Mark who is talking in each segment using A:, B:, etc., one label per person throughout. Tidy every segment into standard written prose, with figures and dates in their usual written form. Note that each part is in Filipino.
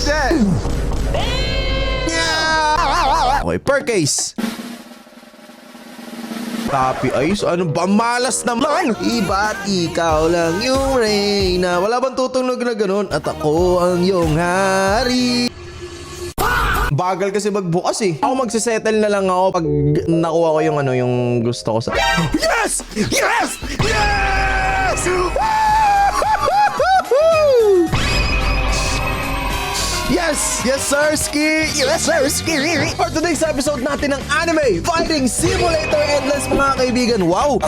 A: dead.
B: Okay, per case. Copy ayos, ano ba? Malas naman! Iba't ikaw lang yung reyna. Wala bang tutunog na ganun? At ako ang iyong hari. Bagal kasi magbukas eh. Ako magsisettle na lang ako pag nakuha ko yung yung gusto ko sa... Yes! Yes! Yes! Yes! Yes, sir, Ski! Yes, sir, Ski! For today's episode natin ng Anime Fighting Simulator Endless, mga kaibigan. Wow!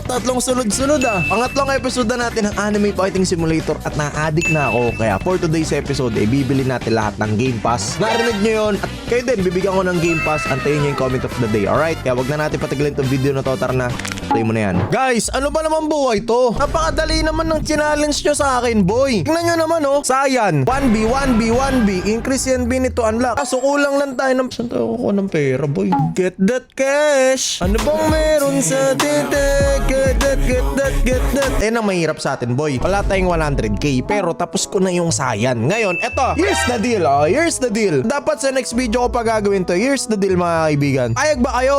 B: Tatlong sunod-sunod ah. Pangatlong episode na natin ng Anime Fighting Simulator at na-addict na ako. Kaya for today's episode, bibili natin lahat ng Game Pass. Narinig nyo yun. At kayo din, bibigyan ko ng Game Pass. Antayin nyo yung comment of the day, alright? Kaya wag na natin patigalin itong video na to. Tara na. Play mo na yan. Guys, ano ba naman buhay to? Napakadali naman ng challenge nyo sa akin, boy. Tingnan nyo naman, oh. Sayan. 1B, 1B, 1B. Increase yan B nito, unlock. Kaso kulang lang tayo ng... Saan tayo kukuha ng pera, boy? Get that cash. Ano bang meron sa tete? Get that. Ang mahirap sa atin, boy. Wala tayong 100k. Pero tapos ko na yung Sayan. Ngayon, eto. Here's the deal, oh. Here's the deal. Dapat sa next video ko pa gagawin to. Here's the deal, mga kaibigan. Ayag ba kayo?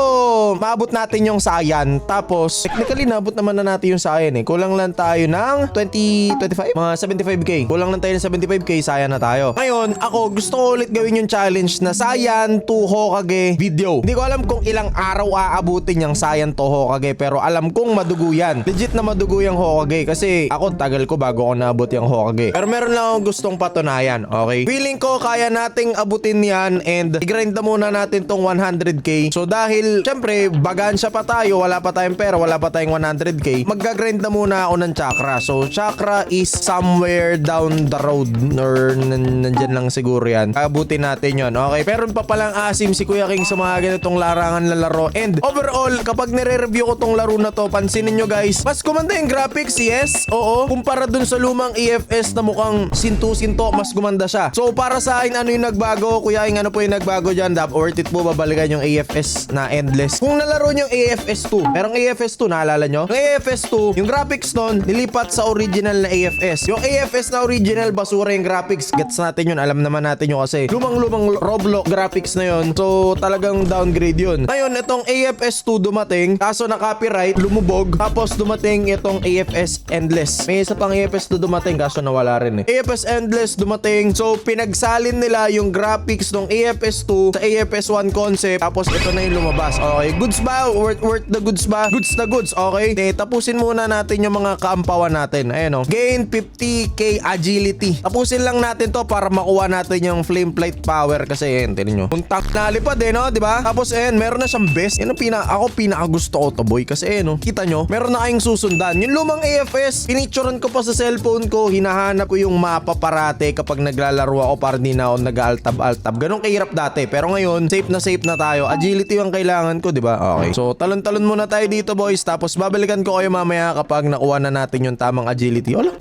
B: Maabot natin yung Sayan. Tapos, technically, naabot naman na natin yung Sayan eh. Kulang lang tayo ng 25? Mga 75k. Kulang lang tayo ng 75k. Sayan na tayo. Ngayon, ako gusto ko ulit gawin yung challenge na Sayan to Hokage video. Hindi ko alam kung ilang araw aabutin yung Sayan to Hokage, pero alam kong madugo yan. Legit na madugo yung Hokage kasi ako tagal ko bago ako naabot yung Hokage. Pero meron lang akong gustong patunayan, okay? Feeling ko kaya nating abutin yan and i-grind na muna natin tong 100k. So dahil syempre bagansya pa tayo, wala pa tayong pera, wala pa tayong 100k, magga-grind na muna ako ng chakra. So chakra is somewhere down the road or nandyan lang siguro yan. Abutin natin yon, okay? Meron pa palang asim si Kuya King sa mga ganitong larangan na laro. And overall, kapag nire-review ko tong laro na to, pansinin nyo guys, mas gumanda yung graphics, yes? Oo. Kumpara dun sa lumang EFS na mukhang sinto-sinto, mas gumanda siya. So para sa akin, ano yung nagbago? Kuya King, ano po yung nagbago dyan? Worth it po babalikan yung AFS na endless. Kung nalaro nyo yung AFS 2, merong AFS 2, naalala nyo? Yung AFS 2, yung graphics nun, nilipat sa original na AFS. Yung AFS na original, basura yung graphics. Gets natin yun, alam naman natin yun kasi lumang Roblox graphics na yun. So talagang downgrade yun. Ngayon, itong AFS 2 dumating, kaso na copyright, lumubog. Tapos dumating itong AFS Endless. May isa pang AFS 2 dumating, kaso nawala rin eh. AFS Endless dumating. So pinagsalin nila yung graphics ng AFS 2 sa AFS 1 concept. Tapos ito na yung lumabas. Okay, goods ba? Worth the goods ba? Goods na goods, okay? Tapusin muna natin yung mga kaampawan natin. Ayan o. Gain 50k agility. Tapusin lang natin to para makuha natin yung flame plate power kasi ayan, tinan nyo. Puntak na lipad eh, no? Diba? Tapos ayan, meron na siyang best. Yan ang pinaka-gusto ko to, boy. Kasi ayan, no? Kita nyo? Meron na kayong susundan. Yung lumang AFS, pinicturean ko pa sa cellphone ko. Hinahanap ko yung mapa parate kapag naglalaro ako para di na ako nag-altab-altab. Ganun kahirap dati. Pero ngayon, safe na tayo. Agility yung kailangan ko, diba? Okay. So, talon-talon muna tayo dito, boys. Tapos, babalikan ko kayo mamaya kapag nakuha na natin yung tamang agility. Wala.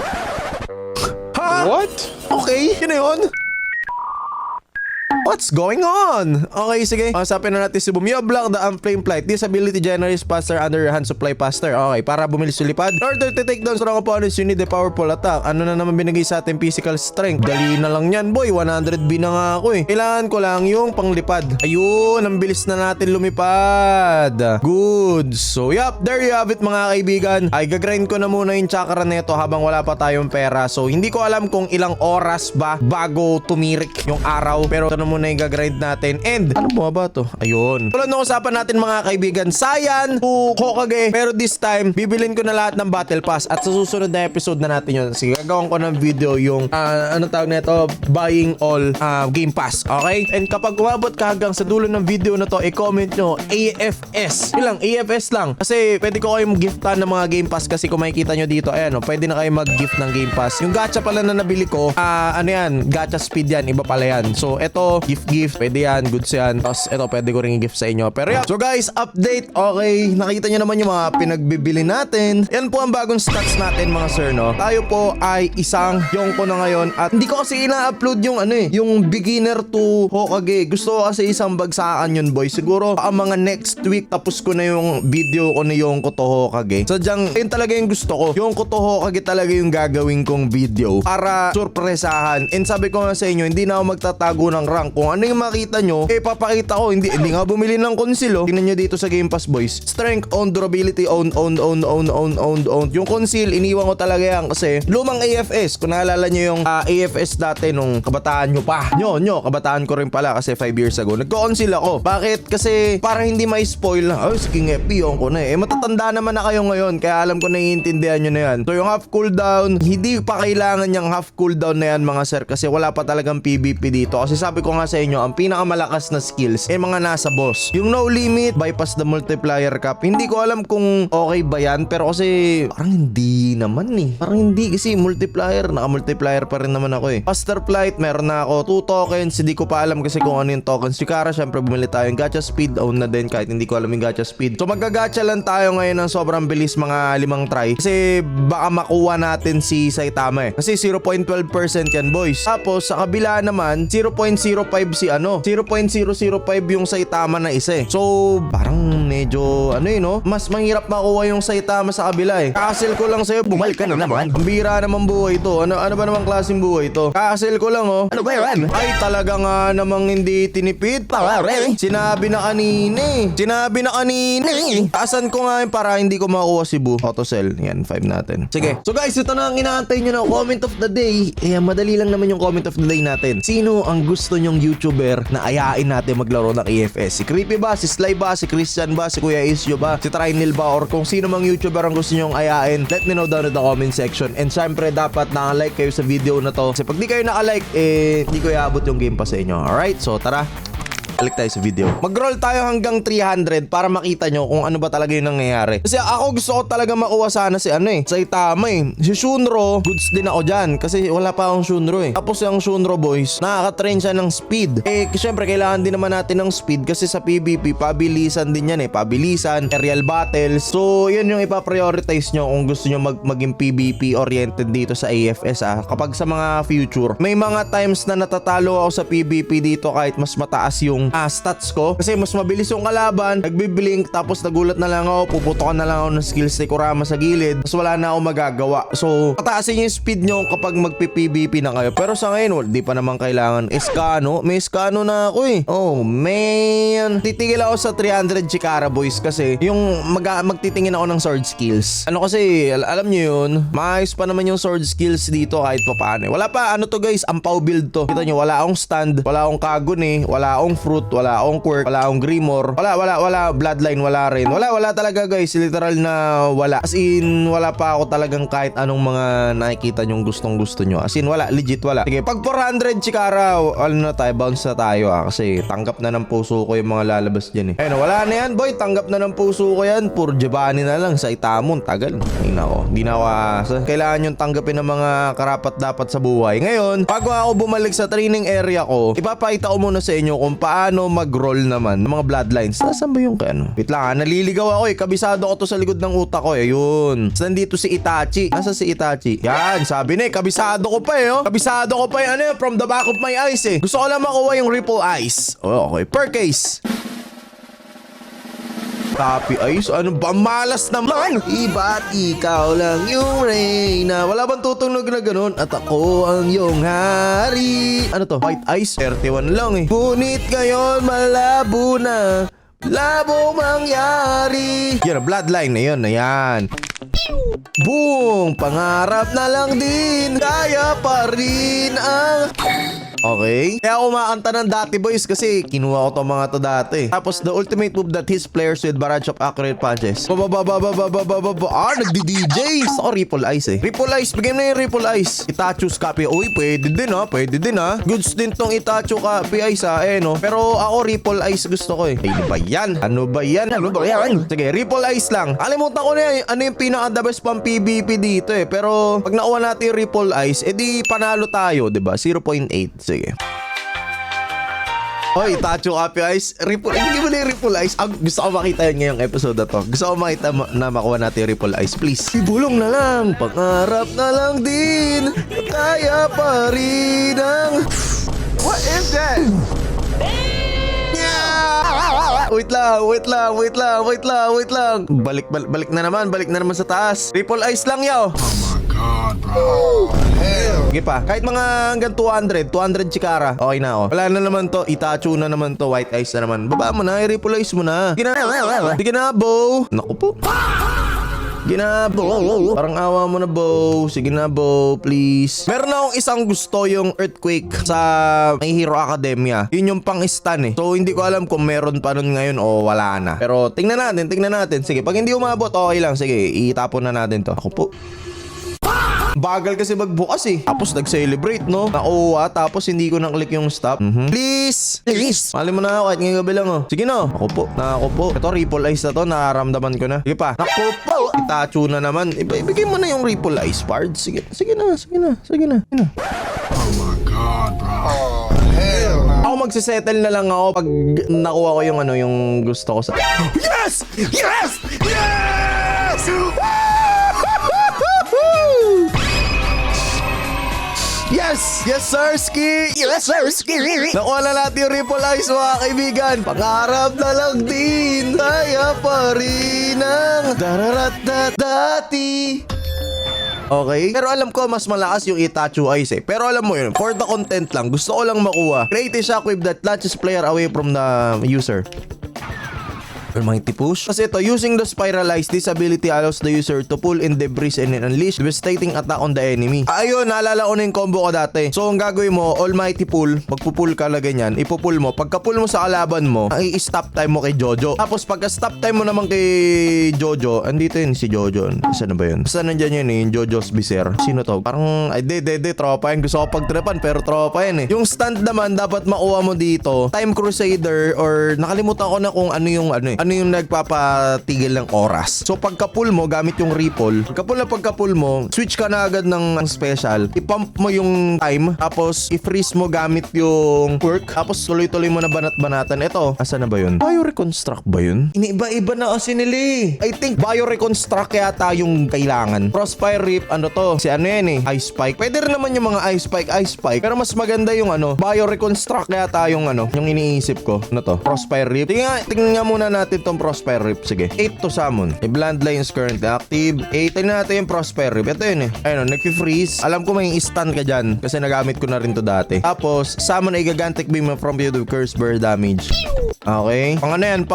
B: Ha?
A: What?
B: Okay, yun na yun. What's going on? Okay, sige. Masapin na natin si Boom. You block the flame flight. This ability generates faster under your hand supply faster. Okay, para bumilis yung lipad. In order to take down strong opponents, you need a powerful attack. Ano na naman binigay sa ating physical strength? Dali na lang yan, boy. 100B na nga ako eh. Kailangan ko lang yung panglipad. Ayun, ang bilis na natin lumipad. Good. So, yup, there you have it, mga kaibigan. Ay, gagrind ko na muna yung chakra neto habang wala pa tayong pera. So, hindi ko alam kung ilang oras ba bago tumirik yung araw. Pero ito na muna yung gagrind natin. And, ano ba to? Ayun. Tulad ng usapan natin, mga kaibigan, Sayan to Hokage. Pero this time, bibilin ko na lahat ng battle pass. At sa susunod na episode na natin yun. Sige, gagawin ko ng video yung, anong tawag na ito? Buying all Game Pass. Okay? And kapag umabot ka hanggang sa dulo ng video na to, i-comment nyo, AFS. Yun lang, AFS lang. Kasi, pwede ko kayong giftan ng mga Game Pass kasi kung makikita nyo dito, ayan, pwede na kayo mag-gift ng Game Pass. Yung gacha pala na nabili ko, ano yan, gacha speed yan, iba pala yan. So, ito, Gift. Pwede yan. Goods yan. Tapos ito, pwede ko rin i-gift sa inyo. Pero yan. So guys, update. Okay. Nakita nyo naman yung mga pinagbibili natin. Yan po ang bagong stats natin mga sir, no? Tayo po ay isang Yonko na ngayon. At hindi ko kasi ina-upload yung yung beginner to Hokage. Gusto ko kasi isang bagsakan yun, boy. Siguro ang mga next week tapos ko na yung video ko ni Yonko to Hokage. Sadyang, yun talaga yung gusto ko. Yonko to Hokage talaga yung gagawin kong video para surpresahan. And sabi ko nga sa inyo, hindi na ako magtatago ng rank. Kung ano yung makita nyo, papakita ko. Hindi nga bumili ng conceal, oh. Tingnan nyo dito sa Game Pass, boys. Strength, own, durability, own. Yung conceal, iniwan ko talaga yan kasi lumang AFS. Kung naalala nyo yung AFS dati nung kabataan nyo pa. Kabataan ko rin pala kasi 5 years ago. Nagko-conceal ako. Bakit? Kasi para hindi ma-spoil na, oh, sige nga, piyon ko na eh. Matatanda naman na kayo ngayon, kaya alam ko naiintindihan nyo na yan. So yung half cooldown, hindi pa kailangan yung half cooldown na yan mga sir kasi wala pa talagang PvP dito. Kasi sabi ko nga sa inyo, ang pinakamalakas na skills mga nasa boss. Yung no limit, bypass the multiplier cap. Hindi ko alam kung okay ba yan pero kasi parang hindi naman eh. Parang hindi kasi multiplier, naka-multiplier pa rin naman ako eh. Faster flight, meron na ako 2 tokens. Hindi ko pa alam kasi kung ano yung tokens. Chikara, syempre bumili tayo yung gacha speed. Own na din kahit hindi ko alam yung gacha speed. So magagacha lang tayo ngayon ng sobrang bilis mga 5 try. Kasi baka makuha natin si Saitama eh. Kasi 0.12% yan boys. Tapos sa kabila naman 0.05 si 0.005 yung Saitama na isa eh. So parang medyo no? Mas mahirap makuha yung Saitama sa kabila eh. Kakasel ko lang sa'yo, bumalik ka na naman. Ang bira naman buhay to. Ano ba namang klaseng buhay to? Kakasel ko lang oh. Ano ba yan? Ay talaga nga namang hindi tinipid. Sinabi na kanina eh. Taasan ko nga yun para hindi ko makuha si Boo. Auto sell. Yan, 5 natin. Sige. So guys, ito na ang inaantay nyo na comment of the day. Madali lang naman yung comment of the day natin. Sino ang gusto nyong YouTuber na ayain natin maglaro ng AFS? Si Creepy ba? Si Sly ba? Si Christian ba? Si Kuya Isyo ba? Si Trinil ba? Or kung sino mang YouTuber ang gusto nyong ayain, let me know down in the comment section. And syempre, dapat naka-like kayo sa video na to. Kasi pag di kayo naka-like, di ko iabot yung game pa sa inyo. Alright? So, tara. Balik tayo sa video. Mag-roll tayo hanggang 300 para makita nyo kung ano ba talaga yung nangyayari. Kasi ako gusto ko talaga makuha sana si Saitama eh. Si Shunro, goods din ako dyan. Kasi wala pa akong Shunro eh. Tapos yung Shunro boys, nakaka-train siya ng speed. Syempre kailangan din naman natin ng speed kasi sa PvP, pabilisan din yan eh. Pabilisan, aerial battles. So, yun yung ipaprioritize nyo kung gusto nyo maging PvP oriented dito sa AFS Kapag sa mga future, may mga times na natatalo ako sa PvP dito kahit mas mataas yung stats ko kasi mas mabilis yung kalaban, nagbiblink tapos nagulat na lang ako, puputokan na lang ako ng skills ni Kurama sa gilid tapos wala na ako magagawa. So pataasin yung speed nyo kapag magpi-PvP na kayo. Pero sa ngayon, di pa naman kailangan Escano. May Escano na ako eh. Oh man, titigil ako sa 300 Chikara boys kasi yung magtitingin ako ng sword skills. Kasi alam nyo yun, maayos pa naman yung sword skills dito kahit pa paano. Wala pa to guys, ampaw build to. Kita nyo, wala akong stand, wala akong Kagune, wala akong fruit, wala akong quirk, wala akong Grimor, wala bloodline, wala rin. Wala talaga guys, literal na wala. As in, wala pa ako talagang kahit anong mga nakikita nyong gustong gusto nyo. As in, wala, legit wala. Sige, pag 400 Chikara, na tayo, bounce na tayo kasi tanggap na ng puso ko yung mga lalabas dyan eh. Ayun, wala na yan boy, tanggap na ng puso ko yan. Pur Giovanni na lang, sa Itamon, tagal. Ay nako, di na ako asa. Kailangan yung tanggapin ng mga karapat dapat sa buhay. Ngayon, bago ako bumalik sa training area ko, ipapakita ko muna sa inyo kung paano mag-roll naman ng mga bloodlines. Nasaan ba yung Wait lang naliligaw ako eh. Kabisado ko to sa likod ng utak ko eh. Yun. Nandito si Itachi. Nasa si Itachi? Yan, sabi na eh. Kabisado ko pa eh. Kabisado ko pa yung from the back of my eyes eh. Gusto ko lang makuha yung Ripple Eyes. Okay. Per case. Copy Eyes? Ano ba? Malas naman! Iba't ikaw lang yung reyna. Wala bang tutunog na ganun? At ako ang iyong hari. Ano to? White Eyes? 31 lang eh. Ngunit ngayon malabo na. Labo mangyari. Yan, bloodline na yun. Ayan. Boom! Pangarap na lang din. Kaya pa rin ang... Okay. Kaya ako makanta ng dati boys kasi kinuha ko to mga to dati. Tapos the ultimate move that hits players with barrage of accurate punches. Nagdi-DJ. Gusto ko Ripple Eyes eh. Ripple Eyes. Bigyan na yung Ripple Eyes. Itachu's copy. Uy, pwede din ha. Pwede din ha. Goods din tong Itachu copy Eyes ha. No. Pero ako Ripple Eyes gusto ko eh. Ano ba yan? Ano ba yan? Sige, Ripple Eyes lang. Kalimutan ko na yan. Ano yung pinaka-the best pang PvP dito eh. Pero pag nakuha natin yung Ripple Eyes, edi panalo tayo, diba? 0.8. Sige. Hoy, Tacho Happy Eyes. Hindi mo na yung Ripple Eyes. Gusto ko makita yun ngayong episode na to. Gusto ko makita na makuha natin yung Ripple Eyes. Please. Ibulong na lang. Pangarap na lang din. Kaya pa rin ang...
A: What is that?
B: Wait lang. Balik na naman sa taas. Ripple Eyes lang, yaw.
A: God, bro. Hell.
B: Sige pa. Kahit mga hanggang 200 chikara. Okay na ako. Wala na naman to. Itachu na naman to. White Eyes na naman. Baba mo na. I-Ripple Eyes mo na. Sige na, Bo. Naku po. Sige na, Bo. Parang awa mo na, Bo. Sige na, Bo. Please. Meron akong isang gusto yung Earthquake sa My Hero Academia. Yun yung pang-stun eh. So, hindi ko alam kung meron pa nun ngayon o wala na. Pero, tingnan natin. Sige, pag hindi umabot, okay lang. Sige, itapon na natin to. Ako po. Bagal kasi magbukas eh. Tapos nag-celebrate, no? Na-OA, tapos hindi ko na-click yung stop. Please! Mali mo na ako kahit ngayong gabi lang, oh. Sige na. Ako po. Ito, Ripple Eyes na to. Nakaramdaman ko na. Sige pa. Ako po. Itachu na naman. Ibigay mo na yung Ripple Eyes, Pard. Sige na.
A: Oh my God, bro. Oh, hell no.
B: Ako magsisettle na lang ako pag nakuha ko yung yung gusto ko sa... Yes! Yes, Sirski! Nakuha na natin yung Ripple Eyes, mga kaibigan. Pangarap na lang din. Kaya pa rin ang dati. Okay? Pero alam ko mas malakas yung Itachu Eyes eh. Pero alam mo yun, for the content lang, gusto ko lang makuha. Create a shockwave that launches player away from the user. Mighty push. Kasi ito, using the spiralize, this ability allows the user to pull in debris and unleash devastating attack on the enemy. Ayun, naalala ko na yung combo ko dati. So, ang gagawin mo, almighty pull. Magpupull ka na ganyan. Ipupull mo. Pagka-pull mo sa kalaban mo, ay stop time mo kay Jojo. Tapos, pagka-stop time mo naman kay Jojo, andito yun si Jojo. Saan na ba yun? Basta nandyan yun eh, yung Jojo's Viser. Sino to? Parang, ay, tropa yan. Gusto ko pagtripan, pero tropa yan eh. Yung stand naman, dapat makuha mo dito. Time Crusader, or nakalimutan ko na kung ano yung nagpapatigil ng oras. So pagka-pull mo gamit yung Ripple, pagka-pull mo, switch ka na agad ng special. I-pump mo yung time, tapos i-freeze mo gamit yung quirk, tapos tuloy-tuloy mo na banat-banatan. Ito, asa na ba yun? Bioreconstruct ba yun? Iniiba-iba na kasi nila eh. I think Bioreconstruct yata yung kailangan. Crossfire Rip, ano to? Si ano yan eh? Ice Spike. Pwede rin naman yung mga Ice Spike. Pero mas maganda yung Bioreconstruct yata yung yung iniisip ko. Ano to? Crossfire Rip. Tingnan nga muna natin tong Prosper Rip. Sige. 8 to summon. A Bland Line is currently active. 8. Tignan natin yung Prosper Rip. Ito yun eh. Ayun, nag-freeze. Alam ko may stun ka dyan kasi nagamit ko na rin to dati. Tapos, summon a Gigantic Beam from you to curse burst damage. Okay. Pang ano yan?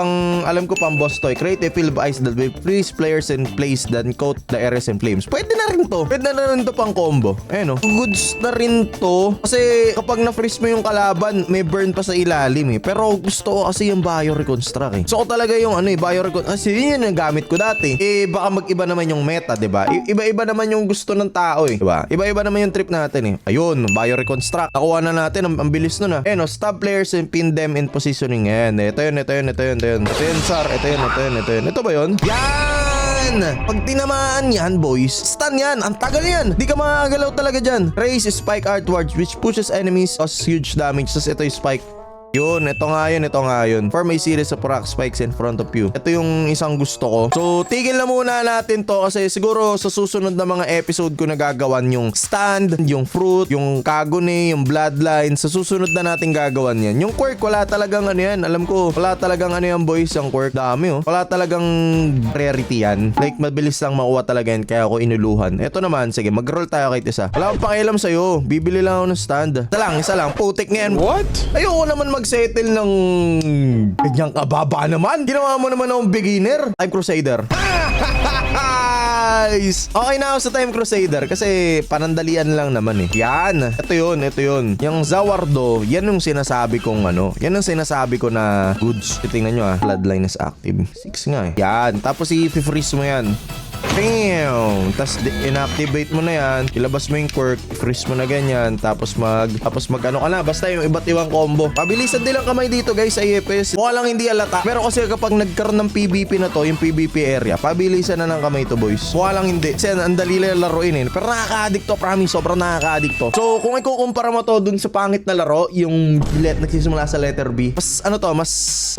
B: Alam ko pang boss toy. Create a field of ice that will freeze players in place then coat the areas in flames. Pwede na rin to. Pang combo. Ayun o. Goods na rin to. Kasi kapag na-freeze mo yung kalaban, may burn pa sa ilalim eh. Pero gusto ko kasi yung Bioreconstruct eh. So ko talaga yung Bioreconstruct. Kasi yun yung gamit ko dati. Baka mag-iba naman yung meta, diba? Iba-iba naman yung gusto ng tao eh. Diba? Iba-iba naman yung trip natin eh. Ayun, Bioreconstruct. Nakuha na natin. Ang bilis nun ah. Ayun o. Stop players and pin them in positioning. Ayan. Ito yun, Sar. Ito yun. Ito ba yun? Yan! Pag tinamaan yan, boys, stun yan. Ang tagal yan. Di ka makagalaw talaga dyan. Raise spike outwards which pushes enemies cause huge damage. Tapos ito yung spike. Yun, ito nga yun. Form a series of rock spikes in front of you. Ito yung isang gusto ko. So, tigil na muna natin to kasi siguro sa susunod na mga episode ko nagagawan yung stand, yung fruit, yung kagune, yung bloodline. Sa susunod na natin gagawan yan. Yung quirk, wala talagang yan. Alam ko, wala talagang yan boys, yung quirk. Dami oh. Wala talagang rarity yan. Like, mabilis lang makuha talaga yan kaya ako inuluhan. Ito naman, sige, mag-roll tayo kahit isa. Wala akong pakialam sa'yo. Bibili lang ako ng stand. Isa lang. Putik nga yan.
A: What?
B: Ayoko naman mag-settle ng ganyang kababa naman. Ginawa mo naman akong beginner. Time Crusader. Guys! Okay na ako sa Time Crusader kasi panandalian lang naman eh. Yan. Ito yun. Yung Zawardo, yan yung sinasabi kong yan yung sinasabi ko na goods. Tingnan nyo ah. Bloodline is active. 6 nga eh. Yan. Tapos i-freeze mo yan. Bam! Tapos inactivate mo na yan. Ilabas mo yung quirk. Freeze mo na ganyan. Tapos mag ano ka na. Basta yung iba't ibang combo. Pabilisan din lang kamay dito guys sa EFS. Mukha lang hindi alata. Pero kasi kapag nagkaroon ng PvP na to, yung PvP area, pabilisan na ng kamay to boys. Mukha lang hindi. Kasi ang dali lang laruin eh. Pero nakaka-addict to. Promise. Sobrang nakaka-addict to. So kung ikukumpara mo to dun sa pangit na laro, yung nagsisimula sa letter B, mas ano to, mas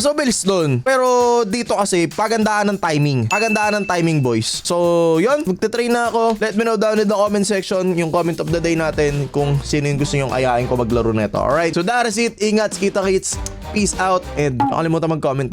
B: mabilis dun. Pero dito kasi, pagandaan ng timing. Pagandaan ng timing boys. So yun, magte-train na ako. Let me know down in the comment section yung comment of the day natin kung sino yung gusto nyong ayain ko maglaro nito. Alright, so that is it. Ingat, kita kits. Peace out and nakalimutan mag-comment